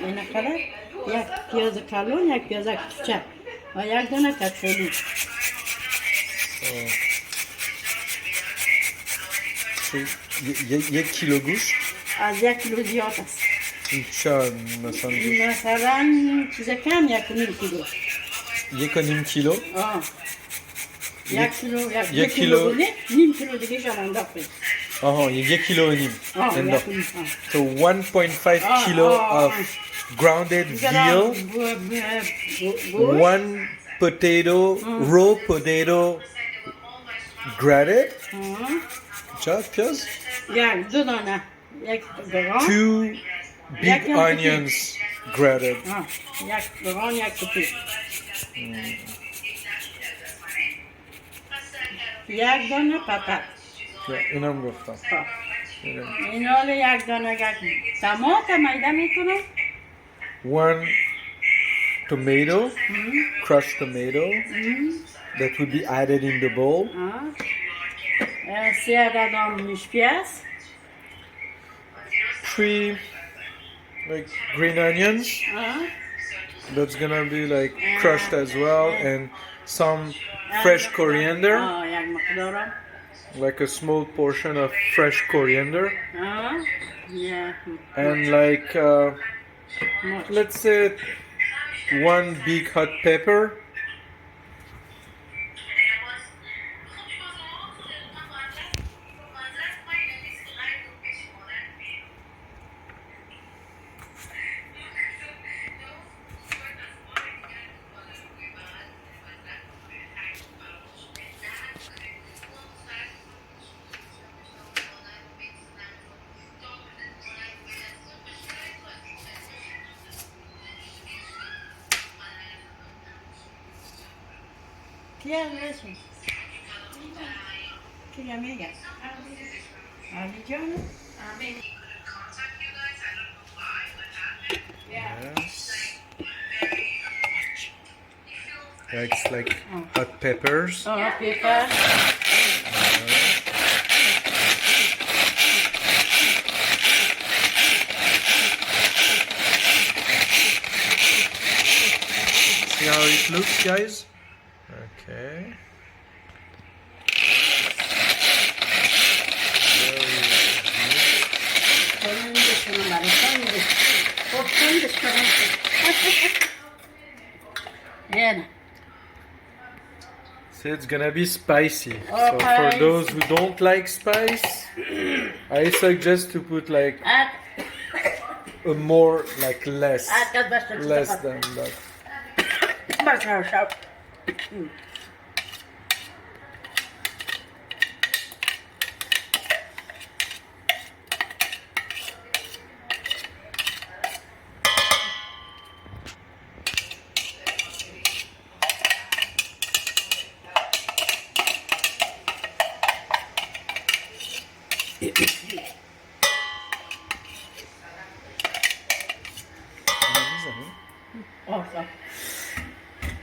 اینا kadar یک پیاز کلون یک پیاز کوچک و یک دانه کتفولی. یک کیلو گوشت از یک کیلو زیاد است. چه مثلا گوشت؟ مثلا چیز کم یک و نیم کیلو. یک و نیم کیلو؟ یک کیلو یک کیلو بوده نیم کیلو دیگه شما انداختیم. آها یک کیلو و نیم. So 1.5 Ah, kilo ah, of grounded veal, one potato, raw potato grated. چه پیاز؟ یک دو دانه یک گران. Two big onions grated. یک گران یک کوچیک. یک دانه پاپت. اینم گفتم. اینا رو یک دانه یک تمات میده میکنم. One tomato, crushed tomato, that would be added in the bowl. سه عدد میش پیاز. Three like green onions. That's gonna be like crushed as well, and some fresh coriander. یک مقدارم. Like a small portion of fresh coriander. And like let's say one big hot pepper. Kia misin? Kia mega. Ali canım. Yes. It's like hot peppers. Pepper. See how it looks, guys? Okay. So it's gonna be spicy. So for those who don't like spice, I suggest to put like a more like less than that.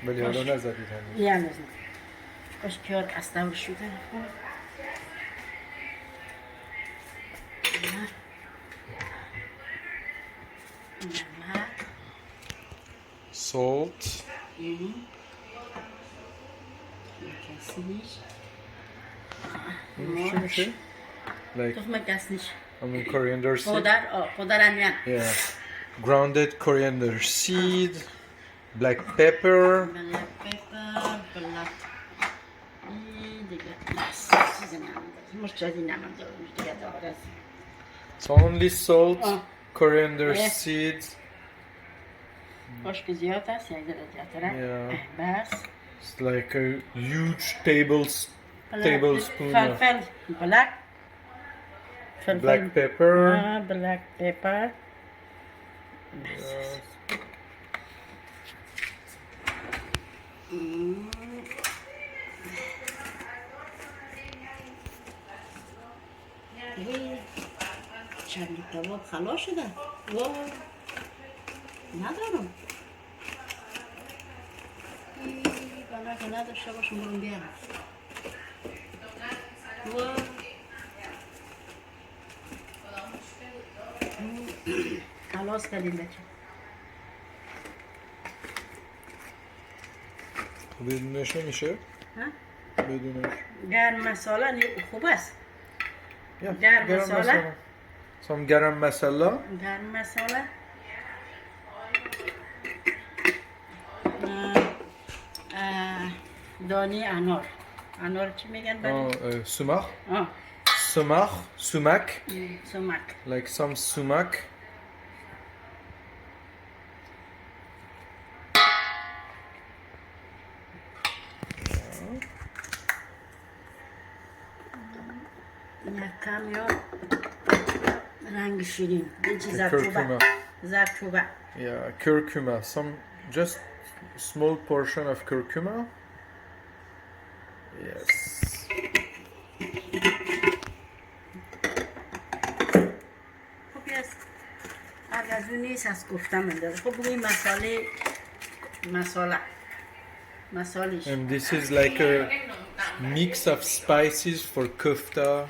ولی حالا نزدید هنوز. یه هنوز نه. باش پیار اصلا شده. Salt. Like I mean coriander seed. پودر onion. Yeah. Grounded coriander seed, black pepper. So only salt, coriander seeds. Yeah. It's like a huge tablespoon of black pepper. Black pepper. Yes. چپلی کباب خلاص شده. ندارم. بلا که نداشته باشم برم بیارم. خلاص کردیم بچه. بدونش نمیشه؟ ها؟ بدونش. گرم مساله خوب است. Yeah, گرم مساله. Some garam masala. گرم مساله. دانی انار. انار چی میگن برای؟ Sumac. آه. Sumac. سمک. Like some sumac. یکم یا رنگ شیرین. یه چیز Curcuma. زردچوبه. Yeah, curcuma. Some just small portion of curcuma. Yes. خب است. اگر نیست از گفتم اندازه. خب بگوی مسالیش. And this is like a mix of spices for kofta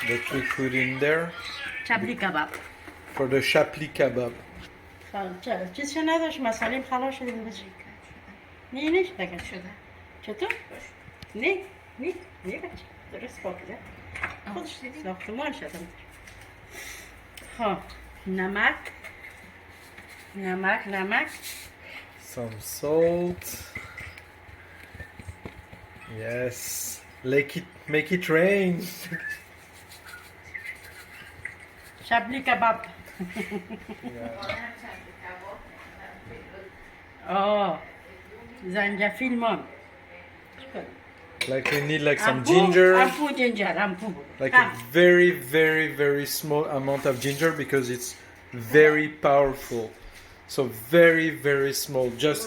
that we put in there چپلی کباب. for the Chapli Kabab. چیزش نداشت مسالیم خلاص شده بشه. نه نشده شده. چطور؟ نه بچه درست پاکیده. خودش ساختمان شده. خب نمک. Some salt. Yes. Make it rain. چپلی کباب. زنجفیل مان. Like we need like some ginger. Ampu. Like a very, very, very small amount of ginger because it's very powerful. So very, very small. Just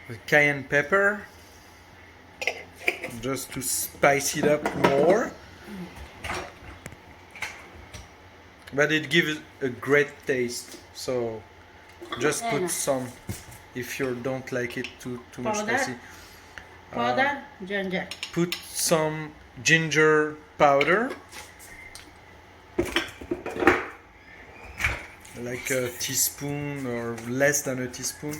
with cayenne pepper. Just to spice it up more. But it gives a great taste. So just put some if you don't like it too much spicy. Powder, ginger. Put some ginger powder. Like a teaspoon or less than a teaspoon.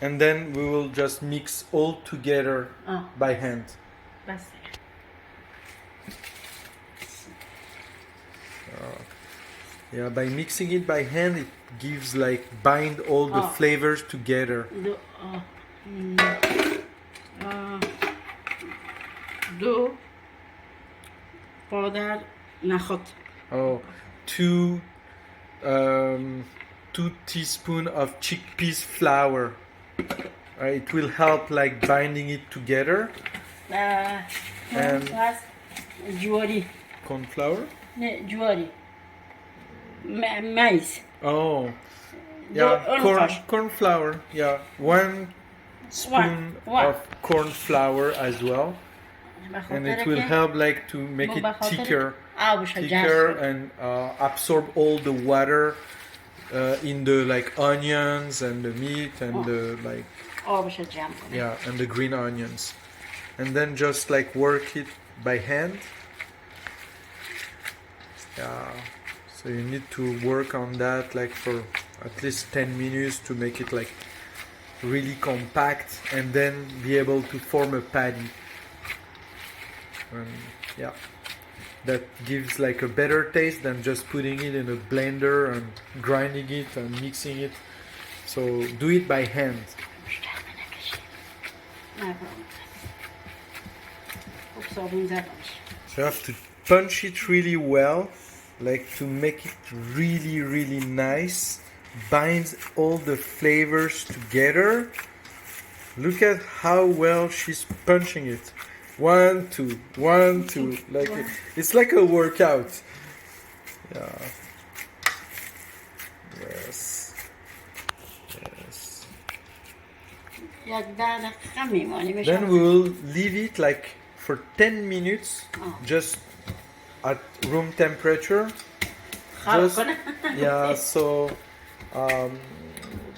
And then we will just mix all together by hand. Yeah, by mixing it by hand, it gives like bind all the flavors together. Do powder nachot. Two teaspoons of chickpeas flour. It will help like binding it together. And جواری. Corn flour? نه جواری. مaize. Yeah, corn flour. Yeah, 1 spoon of corn flour as well. And it will help like to make it thicker and absorb all the water in the like onions and the meat and the like and the green onions, and then just like work it by hand. So you need to work on that like for at least 10 minutes to make it like really compact and then be able to form a patty. And that gives like a better taste than just putting it in a blender and grinding it and mixing it. So do it by hand. So you have to punch it really well, like to make it really, really nice. Binds all the flavors together. Look at how well she's punching it. 1, 2, 1, 2. Like it's like a workout. Yeah. Yes. Then we will leave it like for 10 minutes, just at room temperature. Just, so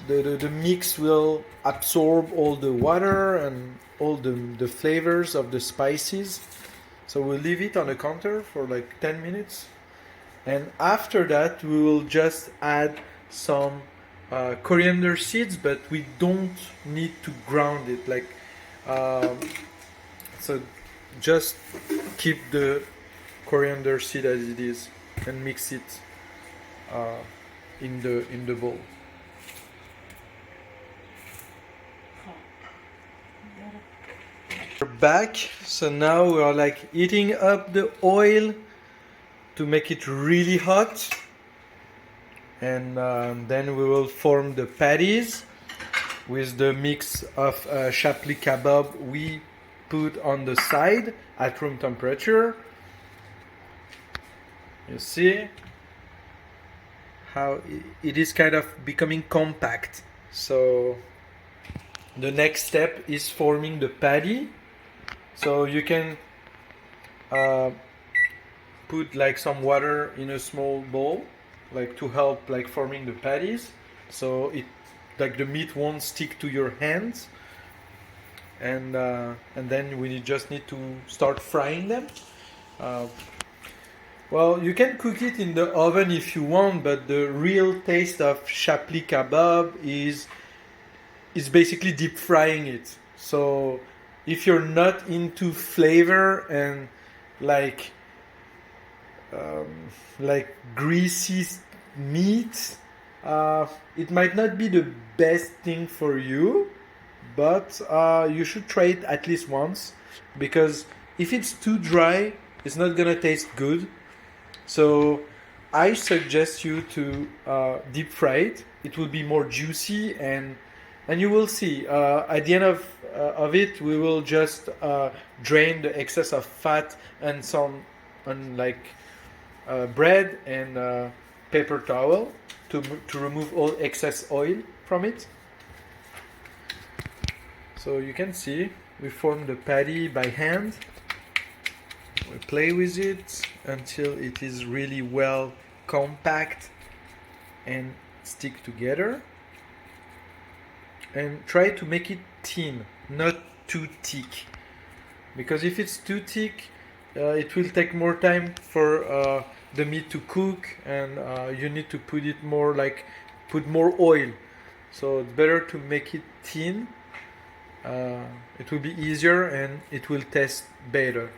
the mix will absorb all the water and all the flavors of the spices. So we'll leave it on the counter for like 10 minutes. And after that, we will just add some coriander seeds, but we don't need to ground it. Like, so just keep the coriander seed as it is and mix it in the bowl. We're back, so now we are like heating up the oil to make it really hot, and then we will form the patties with the mix of Chapli Kabab we put on the side at room temperature. You see how it is kind of becoming compact. So the next step is forming the patty. So you can put like some water in a small bowl, like to help like forming the patties, so it like the meat won't stick to your hands, and then we just need to start frying them. Well, you can cook it in the oven if you want, but the real taste of Chapli Kabab is basically deep frying it. So if you're not into flavor and like greasy meat, it might not be the best thing for you, but you should try it at least once, because if it's too dry, it's not gonna taste good. So I suggest you to deep fry it. It will be more juicy, and you will see at the end of it, we will just drain the excess of fat and some bread and paper towel to remove all excess oil from it. So you can see we form the patty by hand. We play with it until it is really well compact and stick together. And try to make it thin, not too thick. Because if it's too thick, it will take more time for the meat to cook, and you need to put more oil. So it's better to make it thin. It will be easier and it will taste better.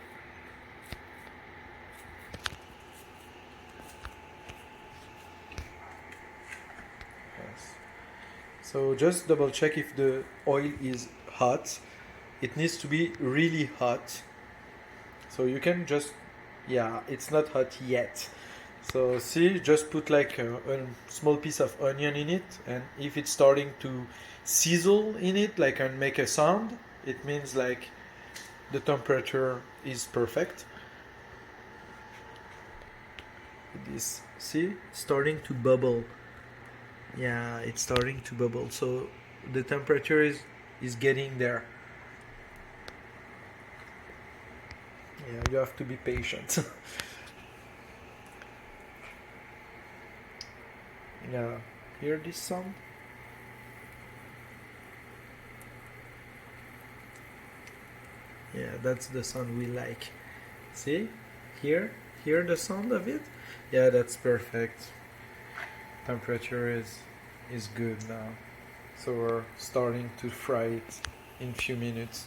So just double check if the oil is hot. It needs to be really hot. So you can just, yeah, it's not hot yet. So see, just put like a small piece of onion in it, and if it's starting to sizzle in it, like and make a sound, it means like the temperature is perfect. This, see, it's starting to bubble. Yeah, it's starting to bubble, so the temperature is getting there. Yeah, you have to be patient. Yeah, hear this sound? Yeah, that's the sound we like. See? Hear the sound of it? Yeah, that's perfect. Temperature is good now, so we're starting to fry it in few minutes.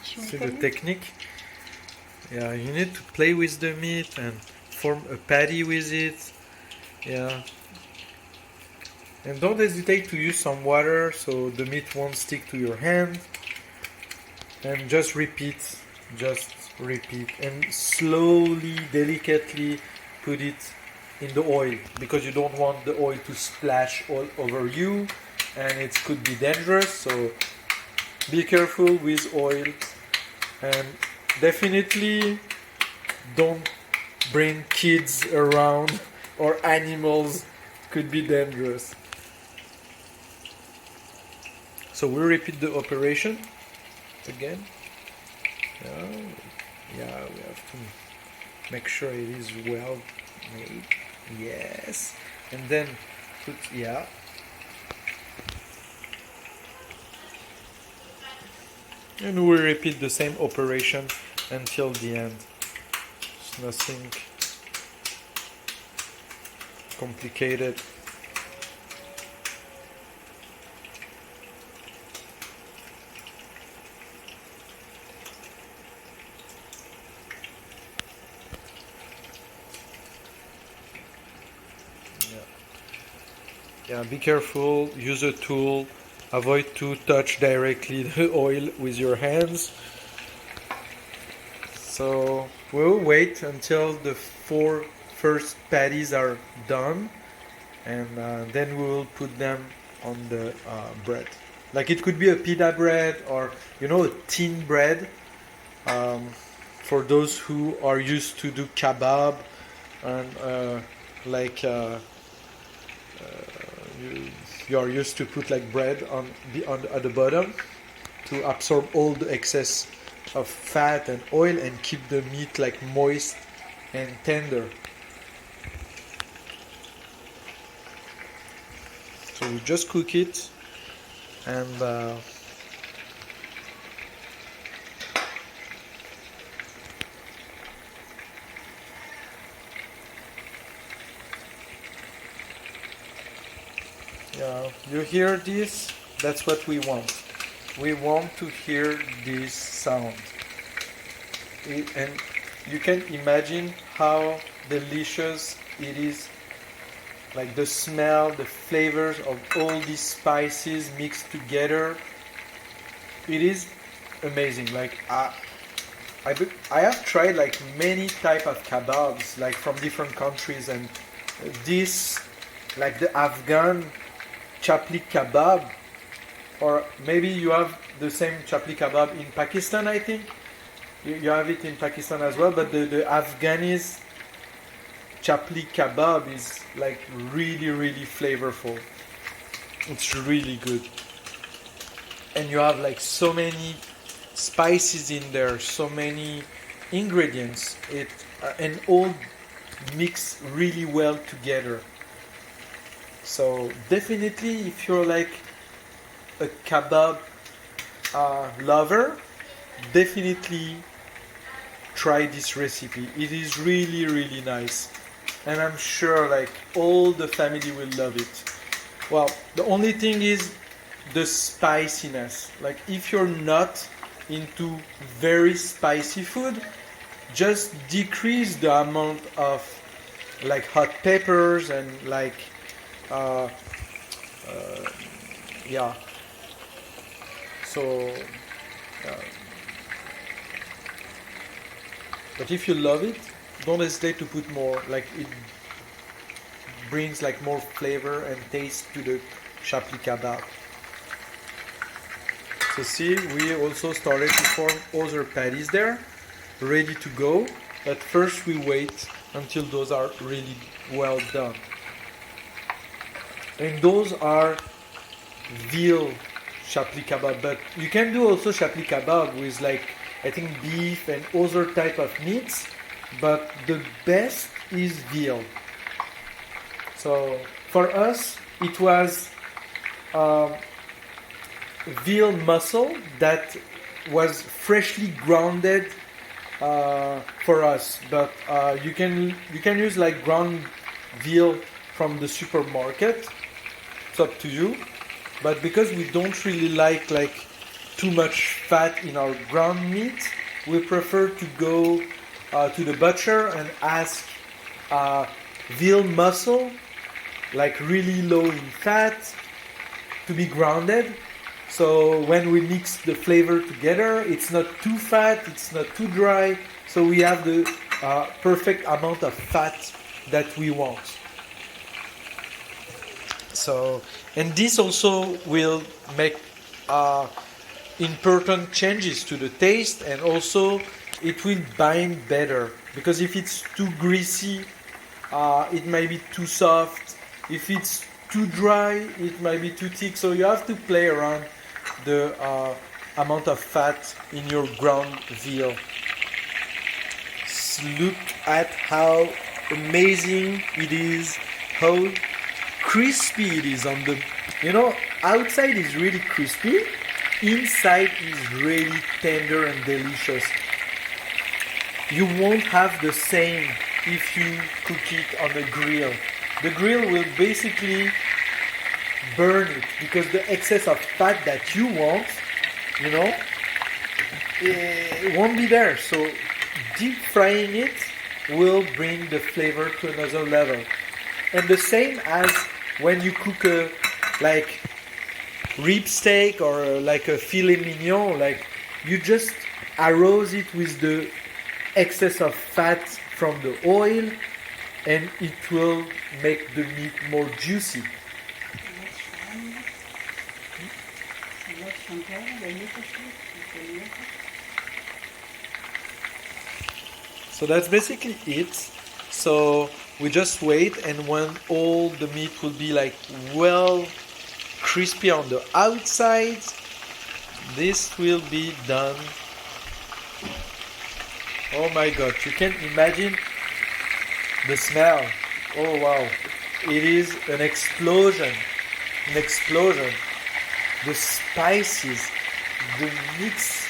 See the technique? Yeah, you need to play with the meat and form a patty with it. Yeah. And don't hesitate to use some water so the meat won't stick to your hand. And just repeat. And slowly, delicately put it in the oil, because you don't want the oil to splash all over you, and it could be dangerous. So be careful with oil, and definitely don't bring kids around or animals could be dangerous. So we repeat the operation again. Yeah, we have to make sure it is well made. Yes. And then put, yeah. And we repeat the same operation until the end. It's nothing complicated. Yeah, be careful, use a tool, avoid to touch directly the oil with your hands. So we'll wait until the 4 first patties are done, and then we will put them on the bread. Like it could be a pita bread or a thin bread. For those who are used to do kebab and you are used to put like bread at the bottom to absorb all the excess of fat and oil and keep the meat like moist and tender. So we just cook it and you hear this? That's what we want. We want to hear this sound. And you can imagine how delicious it is. Like the smell, the flavors of all these spices mixed together. It is amazing. Like I have tried like many type of kebabs, like from different countries, and this, like the Afghan Chapli Kabab, or maybe you have the same Chapli Kabab in Pakistan, I think. You have it in Pakistan as well, but the Afghani's Chapli Kabab is like really, really flavorful. It's really good. And you have like so many spices in there, so many ingredients, and all mix really well together. So definitely, if you're like a kebab lover, definitely try this recipe. It is really, really nice, and I'm sure like all the family will love it. Well, the only thing is the spiciness. Like if you're not into very spicy food, just decrease the amount of like hot peppers and like yeah. So but if you love it, don't hesitate to put more. Like it brings like more flavor and taste to the Chapli Kabab. So see, we also started to form other patties there, ready to go. But first we wait until those are really well done. And those are veal Chapli Kabab, but you can do also Chapli Kabab with like I think beef and other type of meats, but the best is veal. So for us it was veal muscle that was freshly grounded for us, but you can use like ground veal from the supermarket. It's up to you, but because we don't really like too much fat in our ground meat, we prefer to go to the butcher and ask veal muscle, like really low in fat, to be grounded. So when we mix the flavor together, it's not too fat, it's not too dry, so we have the perfect amount of fat that we want. So, and this also will make important changes to the taste, and also it will bind better. Because if it's too greasy, it might be too soft. If it's too dry, it might be too thick. So you have to play around the amount of fat in your ground veal. Look at how amazing it is, how crispy it is on the, outside is really crispy, inside is really tender and delicious. You won't have the same if you cook it on the grill. The grill will basically burn it because the excess of fat that you want, it won't be there. So deep frying it will bring the flavor to another level. And the same as when you cook a rib steak or like a filet mignon, you just arrose it with the excess of fat from the oil, and it will make the meat more juicy. So that's basically it. So we just wait, and when all the meat will be well crispy on the outside, this will be done. Oh my god, you can imagine the smell. Oh wow, it is an explosion. The spices, the mix,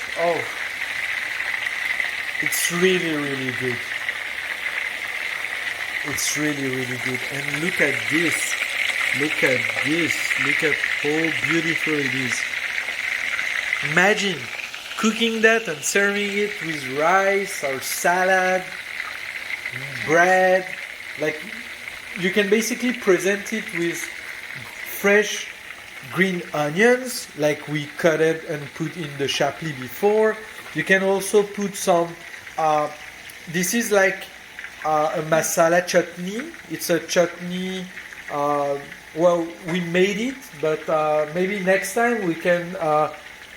it's really, really good. It's really, really good. And look at this. Look at how beautiful it is. Imagine cooking that and serving it with rice or salad, bread. You can basically present it with fresh green onions, like we cut it and put in the chapli before. You can also put some, this is a masala chutney. It's a chutney, we made it, but maybe next time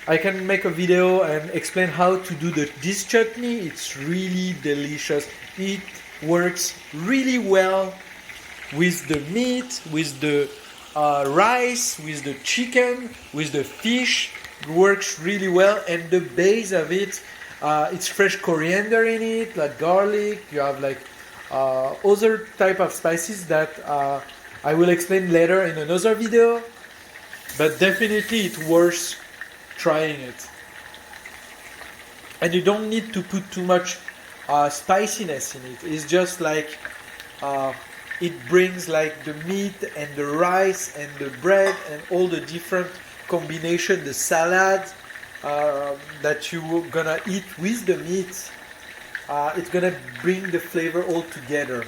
I can make a video and explain how to do this chutney. It's really delicious. It works really well with the meat, with the rice, with the chicken, with the fish. It works really well, and the base of it, it's fresh coriander in it, like garlic. You have other type of spices that I will explain later in another video, but definitely it's worth trying it. And you don't need to put too much spiciness in it. It's just it brings the meat and the rice and the bread and all the different combination, the salad that you're gonna eat with the meat. It's gonna bring the flavor all together.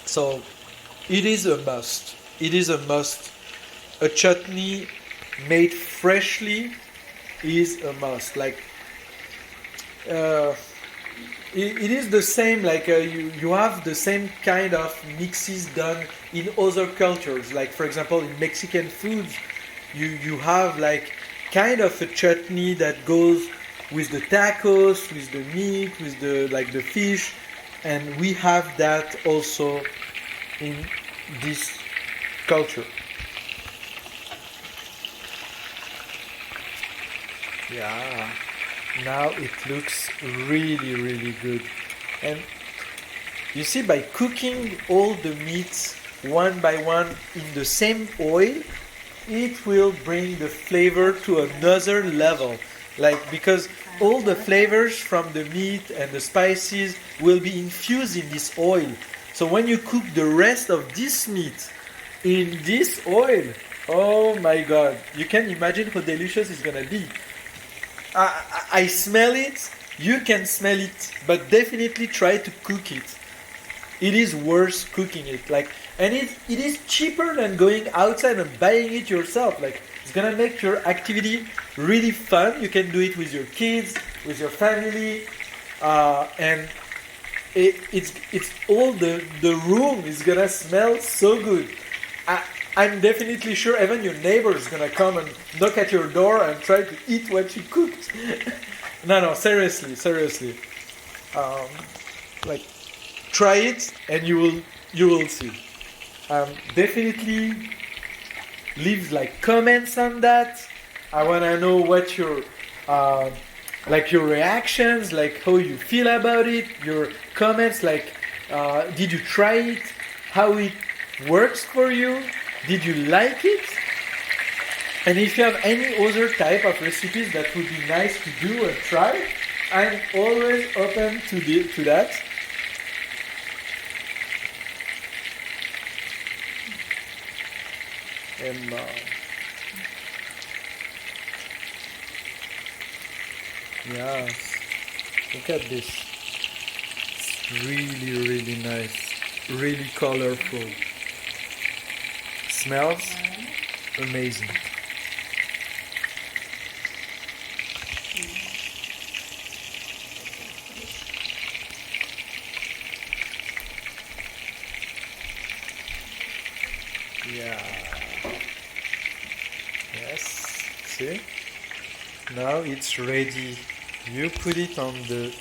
So it is a must. A chutney made freshly is a must. It is the same, you have the same kind of mixes done in other cultures. For example, in Mexican foods, you have kind of a chutney that goes with the tacos, with the meat, with the fish, and we have that also in this culture. Yeah. Now it looks really, really good. And you see, by cooking all the meats one by one in the same oil, it will bring the flavor to another level. Because all the flavors from the meat and the spices will be infused in this oil. So when you cook the rest of this meat in this oil, oh my god, you can imagine how delicious it's gonna be. I smell it, you can smell it, but definitely try to cook it. It is worth cooking it. And it is cheaper than going outside and buying it yourself. It's gonna make your activity really fun. You can do it with your kids, with your family, and it's all the room is gonna smell so good. I'm definitely sure even your neighbor is gonna come and knock at your door and try to eat what you cooked. No, seriously. Like, try it and you will see. Definitely leave like comments on that. I wanna know what your like your reactions, like how you feel about it, your comments, like did you try it, how it works for you, did you like it, and if you have any other type of recipes that would be nice to do and try, I'm always open to that. And yes, look at this. It's really nice, really colorful. Smells amazing. Yeah. Yes. See? Now it's ready. You put it on the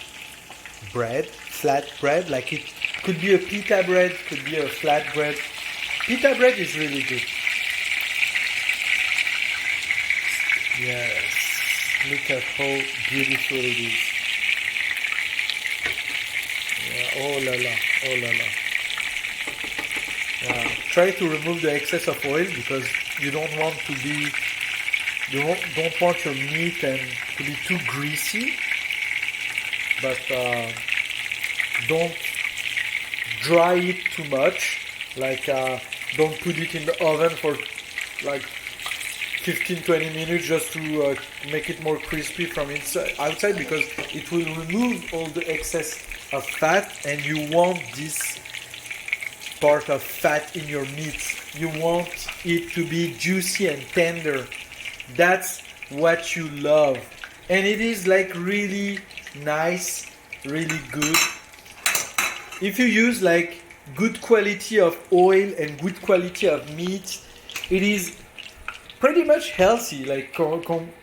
bread, flat bread, like it could be a pita bread, could be a flat bread. Pita bread is really good. Yes. Look at how beautiful it is. Yeah. Oh la la. Oh la la. Try to remove the excess of oil because you don't want your meat and to be too greasy, but don't dry it too much. Like don't put it in the oven for like 15-20 minutes just to make it more crispy from outside, because it will remove all the excess of fat, and you want this part of fat in your meat. You want it to be juicy and tender. That's what you love. And it is like really nice, really good. If you use like good quality of oil and good quality of meat, it is pretty much healthy. Like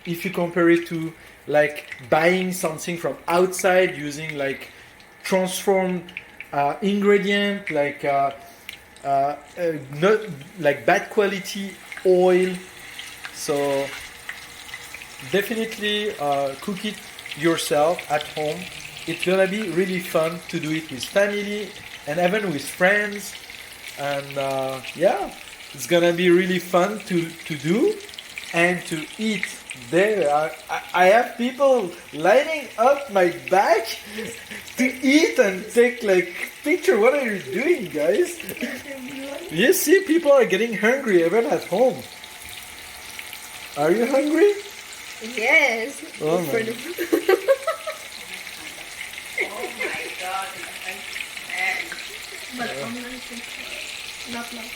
if you compare it to like buying something from outside using like transformed ingredient, like not like bad quality oil. So definitely cook it yourself at home. It's gonna be really fun to do it with family and even with friends, and yeah, it's gonna be really fun to do and to eat. There I have people lining up my back to eat and take like picture. What are you doing, guys? You see, people are getting hungry even at home. Are you hungry? Yes. Oh my. God. But not now.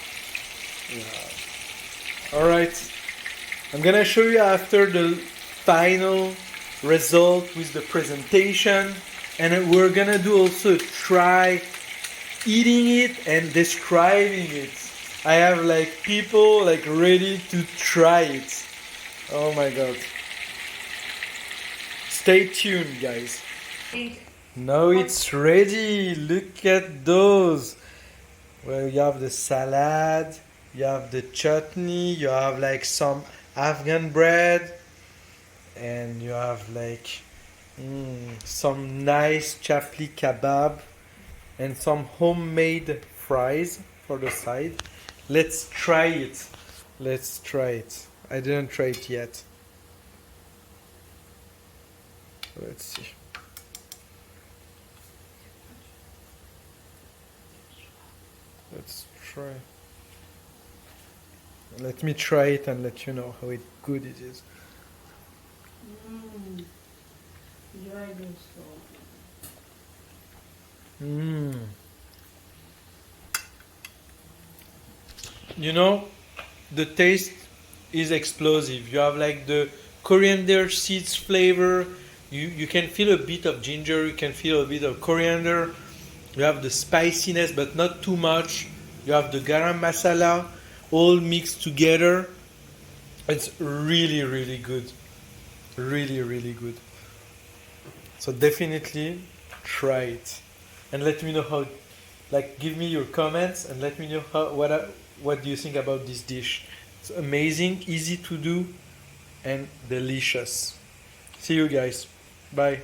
Yeah. All right. I'm gonna show you after the final result with the presentation, and we're gonna do also try eating it and describing it. I have like people like ready to try it. Oh my god. Stay tuned, guys. Now it's ready. Look at those. Well, you have the salad, you have the chutney, you have like some Afghan bread, and you have like some nice Chapli Kabab and some homemade fries for the side. Let's try it. Let's try it. I didn't try it yet. Let's see. Let's try. Let me try it and let you know how good it is. You know, the taste is explosive. You have like the coriander seeds flavor. You can feel a bit of ginger. You can feel a bit of coriander. You have the spiciness, but not too much. You have the garam masala. all mixed together. It's really, really good. Really, really good. So definitely try it. And let me know how, like, give me your comments and let me know what do you think about this dish. It's amazing, easy to do, and delicious. See you guys. Bye.